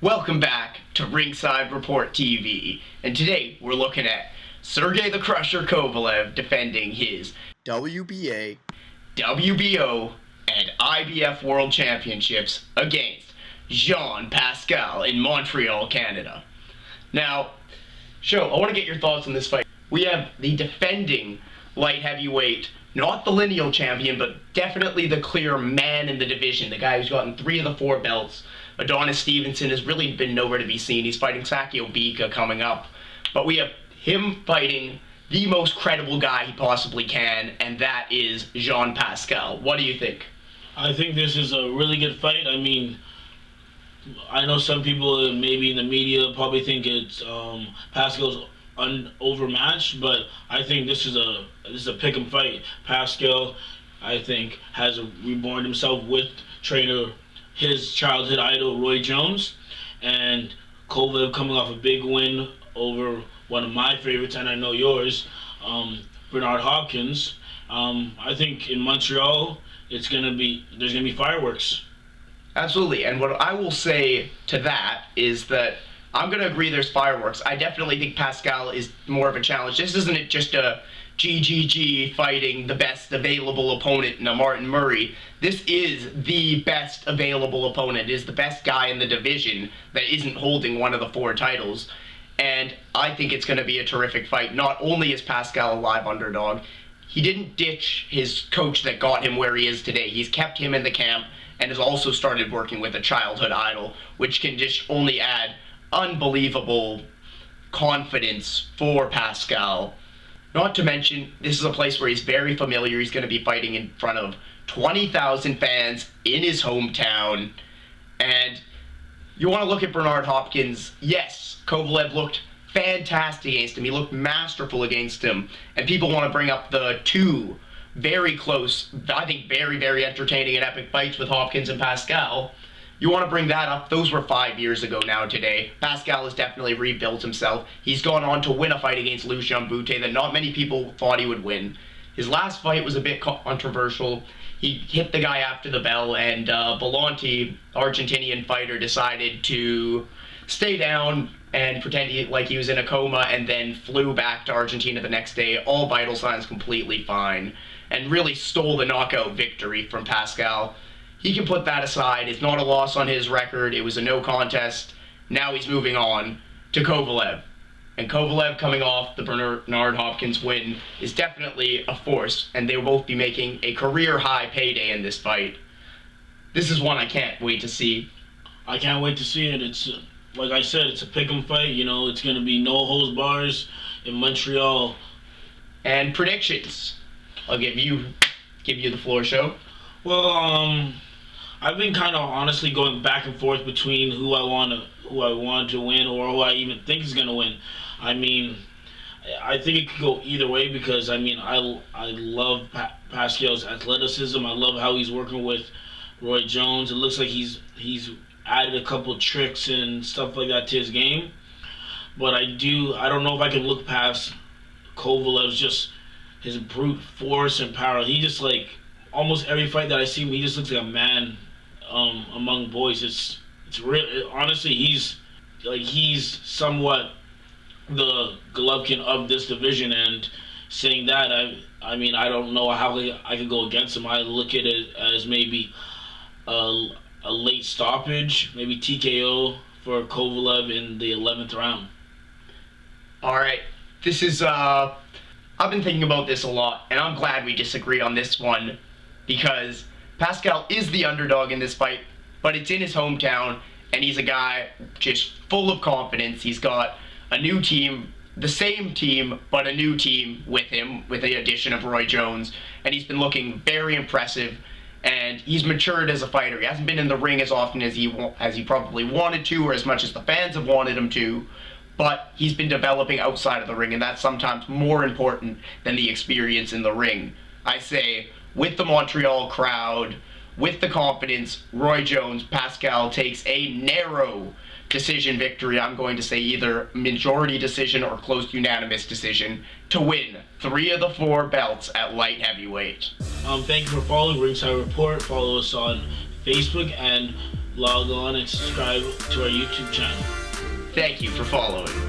Welcome back to Ringside Report TV, and today we're looking at Sergey the Crusher Kovalev defending his WBA, WBO, and IBF World Championships against Jean Pascal in Montreal, Canada. Now, I want to get your thoughts on this fight. We have the defending light heavyweight, not the lineal champion, but definitely the clear man in the division, the guy who's gotten 3 of the 4 belts. Adonis Stevenson has really been nowhere to be seen. He's fighting Saki Obika coming up. But we have him fighting the most credible guy he possibly can, and that is Jean Pascal. What do you think? I think this is a really good fight. I mean, I know some people maybe in the media probably think it's Pascal's overmatched, but I think this is a pick 'em fight. Pascal, I think, has reborn himself with his childhood idol Roy Jones, and Kovalev coming off a big win over one of my favorites, and I know yours, Bernard Hopkins. I think in Montreal there's gonna be fireworks. Absolutely, and what I will say to that is that I'm going to agree there's fireworks. I definitely think Pascal is more of a challenge. This isn't just a GGG fighting the best available opponent in a Martin Murray. This is the best available opponent. It is the best guy in the division that isn't holding one of the 4 titles. And I think it's going to be a terrific fight. Not only is Pascal a live underdog, he didn't ditch his coach that got him where he is today. He's kept him in the camp and has also started working with a childhood idol, which can just only add unbelievable confidence for Pascal. Not to mention, this is a place where he's very familiar. He's going to be fighting in front of 20,000 fans in his hometown. And you want to look at Bernard Hopkins. Yes, Kovalev looked fantastic against him. He looked masterful against him. And people want to bring up the 2 very close, I think very, very entertaining and epic fights with Hopkins and Pascal. You want to bring that up. Those were 5 years ago now today. Pascal has definitely rebuilt himself. He's gone on to win a fight against Lucien Boutte that not many people thought he would win. His last fight was a bit controversial. He hit the guy after the bell, and Belanti, Argentinian fighter, decided to stay down and pretend like he was in a coma, and then flew back to Argentina the next day, all vital signs completely fine, and really stole the knockout victory from Pascal. He can put that aside. It's not a loss on his record. It was a no contest. Now he's moving on to Kovalev. And Kovalev, coming off the Bernard Hopkins win, is definitely a force, and they will both be making a career-high payday in this fight. This is one I can't wait to see. I can't wait to see it. It's, like I said, it's a pick 'em fight. You know, it's going to be no holds bars in Montreal. And predictions. I'll give you the floor, show. Well, I've been kind of honestly going back and forth between who I want to win or who I even think is going to win. I mean, I think it could go either way because, I mean, I love Pascal's athleticism. I love how he's working with Roy Jones. It looks like he's added a couple tricks and stuff like that to his game. But I don't know if I can look past Kovalev's just his brute force and power. He just, like, almost every fight that I see him, he just looks like a man among boys. It's real. Honestly, he's somewhat the Golovkin of this division. And saying that, I mean, I don't know how I could go against him. I look at it as maybe a late stoppage, maybe TKO for Kovalev in the 11th round. All right, this is I've been thinking about this a lot, and I'm glad we disagree on this one, because Pascal is the underdog in this fight, but it's in his hometown, and he's a guy just full of confidence. He's got a new team, the same team, but a new team with him, with the addition of Roy Jones, and he's been looking very impressive, and he's matured as a fighter. He hasn't been in the ring as often as he probably wanted to, or as much as the fans have wanted him to, but he's been developing outside of the ring, and that's sometimes more important than the experience in the ring. I say, with the Montreal crowd, with the confidence, Roy Jones, Pascal takes a narrow decision victory. I'm going to say either majority decision or close unanimous decision to win 3 of the 4 belts at light heavyweight. Thank you for following Ringside Report. Follow us on Facebook and log on and subscribe to our YouTube channel. Thank you for following.